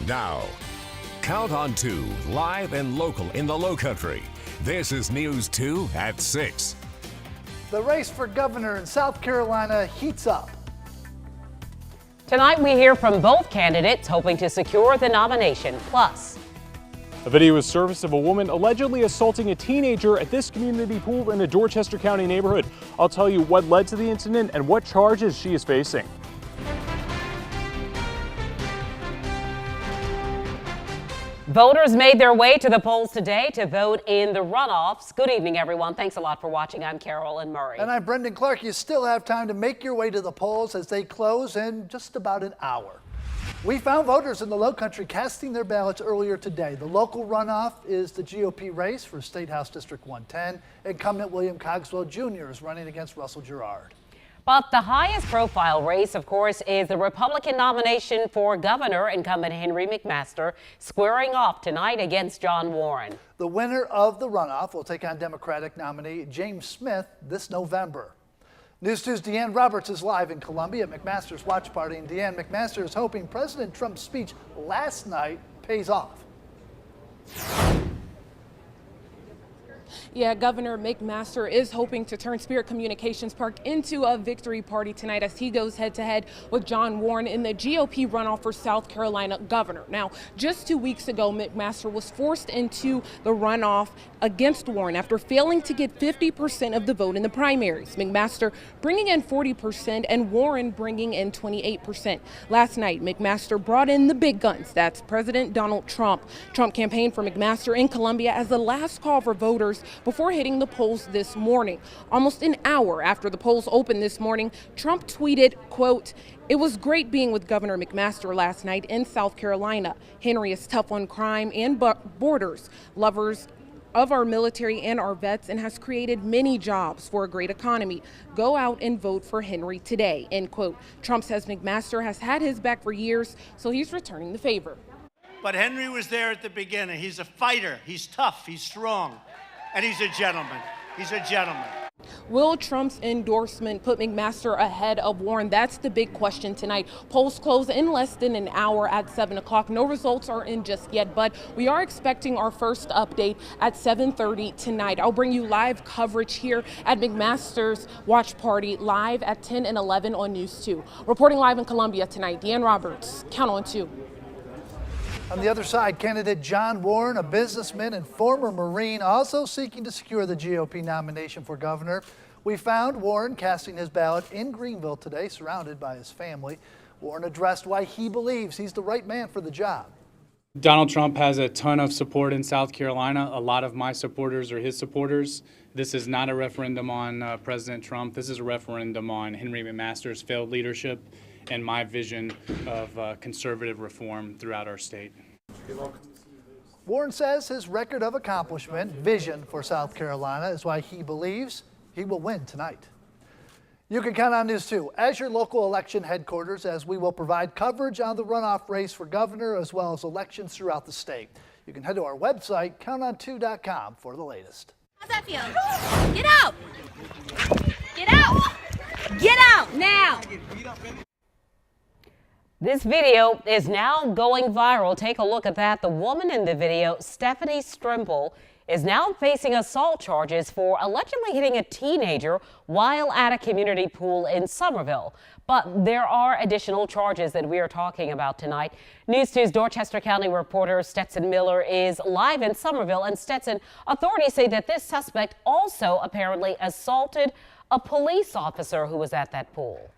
Now, Count on 2, live and local in the Lowcountry. This is News 2 at 6. The race for governor in South Carolina heats up. Tonight we hear from both candidates hoping to secure the nomination. Plus, a video was surfaced of a woman allegedly assaulting a teenager at this community pool in a Dorchester County neighborhood. I'll tell you what led to the incident and what charges she is facing. voters made their way to the polls today to vote in the runoffs. Good evening, everyone. Thanks a lot for watching. I'm Carolyn Murray. And I'm Brendan Clark. You still have time to make your way to the polls as they close in just about an hour. We found voters in the Lowcountry casting their ballots earlier today. The local runoff is the GOP race for State House District 110. Incumbent William Cogswell Jr. is running against Russell Girard. But the highest profile race, of course, is the Republican nomination for governor. Incumbent Henry McMaster squaring off tonight against John Warren. The winner of the runoff will take on Democratic nominee James Smith this November. News 2's Deanne Roberts is live in Columbia at McMaster's watch party. And Deanne, McMaster is hoping President Trump's speech last night pays off. Yeah, Governor McMaster is hoping to turn Spirit Communications Park into a victory party tonight as he goes head-to-head with John Warren in the GOP runoff for South Carolina governor. Now, just 2 weeks ago, McMaster was forced into the runoff against Warren after failing to get 50% of the vote in the primaries. McMaster bringing in 40% and Warren bringing in 28%. Last night, McMaster brought in the big guns. That's President Donald Trump. Trump campaigned for McMaster in Columbia as the last call for voters before hitting the polls this morning. Almost an hour after the polls opened this morning, Trump tweeted, quote, "It was great being with Governor McMaster last night in South Carolina. Henry is tough on crime and borders, lovers of our military and our vets, and has created many jobs for a great economy. Go out and vote for Henry today," end quote. Trump says McMaster has had his back for years, so he's returning the favor. But Henry was there at the beginning. He's a fighter. He's tough. He's strong. And he's a gentleman. He's a gentleman. Will Trump's endorsement put McMaster ahead of Warren? That's the big question tonight. Polls close in less than an hour at 7 o'clock. No results are in just yet, but we are expecting our first update at 7:30 tonight. I'll bring you live coverage here at McMaster's watch party live at 10 and 11 on News 2. Reporting live in Columbia tonight, Deanne Roberts, Count on 2. On the other side, candidate John Warren, a businessman and former Marine, also seeking to secure the GOP nomination for governor. We found Warren casting his ballot in Greenville today, surrounded by his family. Warren addressed why he believes he's the right man for the job. Donald Trump has a ton of support in South Carolina. A lot of my supporters are his supporters. This is not a referendum on President Trump. This is a referendum on Henry McMaster's failed leadership and my vision of conservative reform throughout our state. Warren says his record of accomplishment, vision for South Carolina, is why he believes he will win tonight. You can count on News 2 as your local election headquarters, as we will provide coverage on the runoff race for governor as well as elections throughout the state. You can head to our website, counton2.com, for the latest. How's that feel? Get out! Get out! Get out now! This video is now going viral. Take a look at that. The woman in the video, Stephanie Strimple, is now facing assault charges for allegedly hitting a teenager while at a community pool in Somerville. But there are additional charges that we are talking about tonight. News 2's Dorchester County reporter Stetson Miller is live in Somerville. And Stetson, authorities say that this suspect also apparently assaulted a police officer who was at that pool.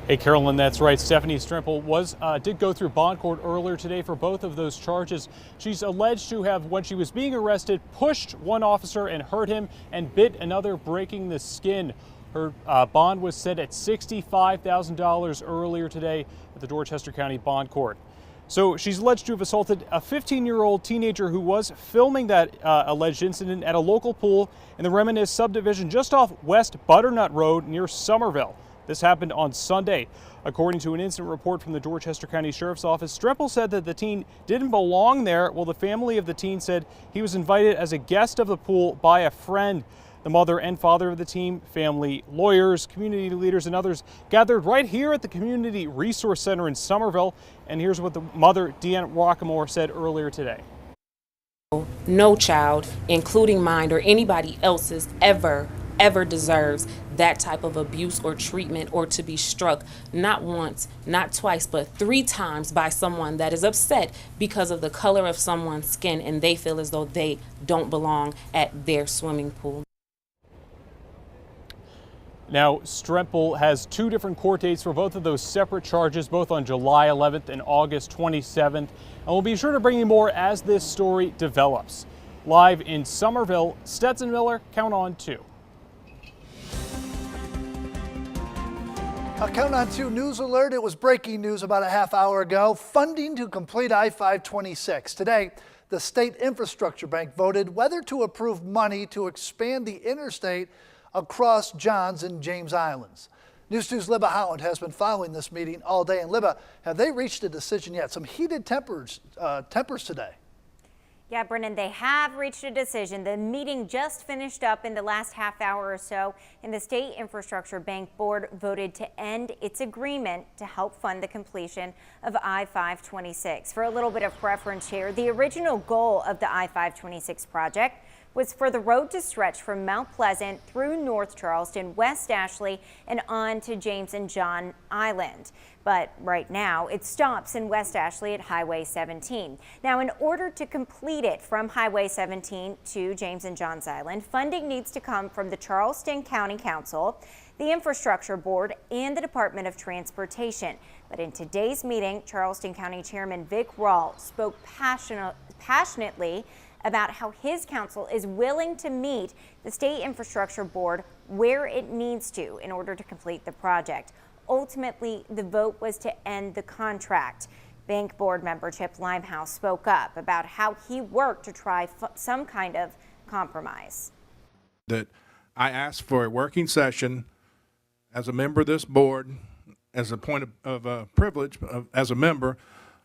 Hey, Carolyn, that's right. Stephanie Strimple did go through bond court earlier today for both of those charges. She's alleged to have, when she was being arrested, pushed one officer and hurt him and bit another, breaking the skin. Her bond was set at $65,000 earlier today at the Dorchester County Bond Court. So she's alleged to have assaulted a 15-year-old teenager who was filming that alleged incident at a local pool in the Reminisce subdivision just off West Butternut Road near Somerville. This happened on Sunday. According to an incident report from the Dorchester County Sheriff's Office, Strimple said that the teen didn't belong there, while the family of the teen said he was invited as a guest of the pool by a friend. The mother and father of the team, family, lawyers, community leaders, and others gathered right here at the Community Resource Center in Somerville. And here's what the mother, Deanna Rockamore, said earlier today. No child, including mine or anybody else's, ever deserves that type of abuse or treatment, or to be struck not once, not twice, but 3 times by someone that is upset because of the color of someone's skin and they feel as though they don't belong at their swimming pool. Now, Strempel has 2 different court dates for both of those separate charges, both on July 11th and August 27th. And we'll be sure to bring you more as this story develops. Live in Somerville, Stetson Miller, Count on 2. A Count on 2 news alert. It was breaking news about a half hour ago. Funding to complete I-526. Today, the State Infrastructure Bank voted whether to approve money to expand the interstate across Johns and James Islands. News 2's Libba Howland has been following this meeting all day. And Libba, have they reached a decision yet? Some heated tempers today. Yeah, Brennan, they have reached a decision. The meeting just finished up in the last half hour or so, and the State Infrastructure Bank Board voted to end its agreement to help fund the completion of I-526. For a little bit of reference here, the original goal of the I-526 project was for the road to stretch from Mount Pleasant through North Charleston, West Ashley, and on to James and John Island. But right now, it stops in West Ashley at Highway 17. Now, in order to complete it from Highway 17 to James and John's Island, funding needs to come from the Charleston County Council, the Infrastructure Board, and the Department of Transportation. But in today's meeting, Charleston County Chairman Vic Rawl spoke passionately about how his council is willing to meet the State Infrastructure Board where it needs to in order to complete the project. Ultimately, the vote was to end the contract. Bank Board member Chip Limehouse spoke up about how he worked to try some kind of compromise. That I asked for a working session as a member of this board, as a point of privilege as a member.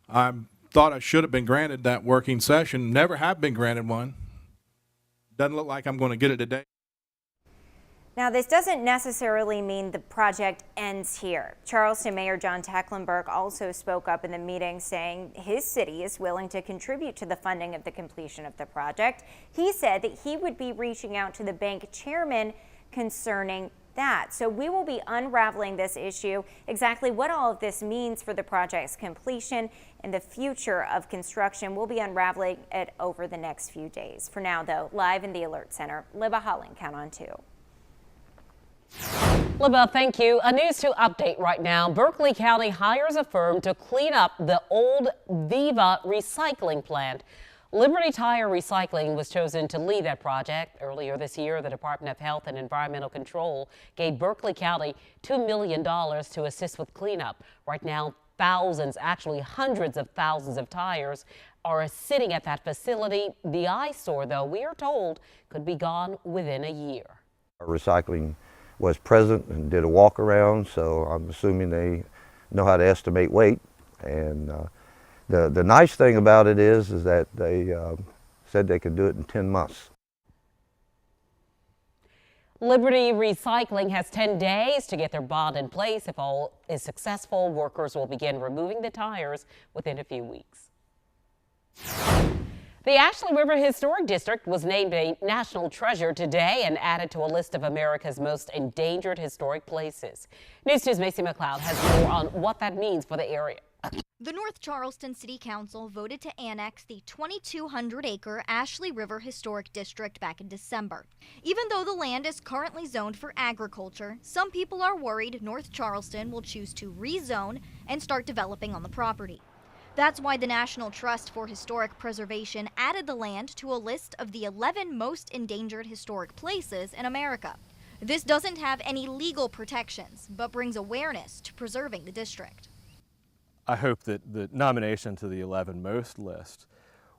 I thought I should have been granted that working session. Never have been granted one. Doesn't look like I'm going to get it today. Now, this doesn't necessarily mean the project ends here. Charleston Mayor John Tecklenburg also spoke up in the meeting saying his city is willing to contribute to the funding of the completion of the project. He said that he would be reaching out to the bank chairman concerning that. So we will be unraveling this issue, exactly what all of this means for the project's completion and the future of construction. We'll be unraveling it over the next few days. For now, though, live in the Alert Center, Libba Howland, Count on 2. Libba, thank you. A News 2 update right now. Berkeley County hires a firm to clean up the old Viva recycling plant. Liberty Tire Recycling was chosen to lead that project. Earlier this year, the Department of Health and Environmental Control gave Berkeley County $2 million to assist with cleanup. Right now, thousands, actually hundreds of thousands of tires are sitting at that facility. The eyesore, though, we are told, could be gone within a year. Recycling was present and did a walk around, so I'm assuming they know how to estimate weight. And the nice thing about it is that they said they could do it in 10 months. Liberty Recycling has 10 days to get their bond in place. If all is successful, workers will begin removing the tires within a few weeks. The Ashley River Historic District was named a national treasure today and added to a list of America's most endangered historic places. News 2's Macy McLeod has more on what that means for the area. The North Charleston City Council voted to annex the 2,200-acre Ashley River Historic District back in December. Even though the land is currently zoned for agriculture, some people are worried North Charleston will choose to rezone and start developing on the property. That's why the National Trust for Historic Preservation added the land to a list of the 11 most endangered historic places in America. This doesn't have any legal protections, but brings awareness to preserving the district. I hope that the nomination to the 11 most list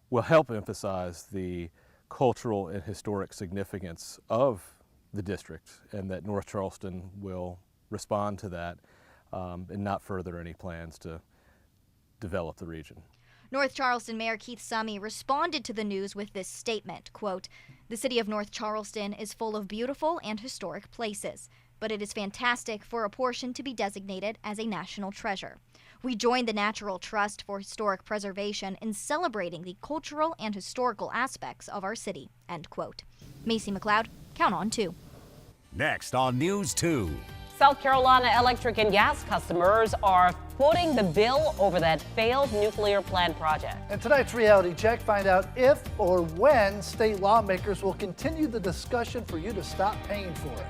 will help emphasize the cultural and historic significance of the district, and that North Charleston will respond to that and not further any plans to develop the region. North Charleston Mayor Keith Summey responded to the news with this statement, quote, "The city of North Charleston is full of beautiful and historic places, but it is fantastic for a portion to be designated as a national treasure. We join the Natural Trust for Historic Preservation in celebrating the cultural and historical aspects of our city," end quote. Macy McLeod, Count on 2. Next on News 2. South Carolina electric and gas customers are footing the bill over that failed nuclear plant project. And tonight's reality check, find out if or when state lawmakers will continue the discussion for you to stop paying for it.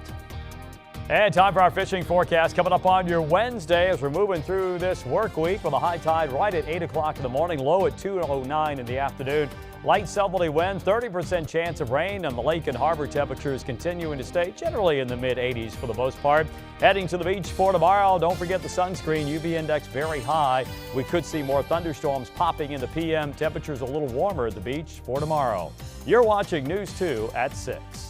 And time for our fishing forecast coming up on your Wednesday as we're moving through this work week with a high tide right at 8 o'clock in the morning, low at 2:09 in the afternoon. Light southerly wind, 30% chance of rain, and the lake and harbor temperatures continuing to stay generally in the mid-80s for the most part. Heading to the beach for tomorrow, don't forget the sunscreen, UV index very high. We could see more thunderstorms popping in the PM. Temperatures a little warmer at the beach for tomorrow. You're watching News 2 at 6.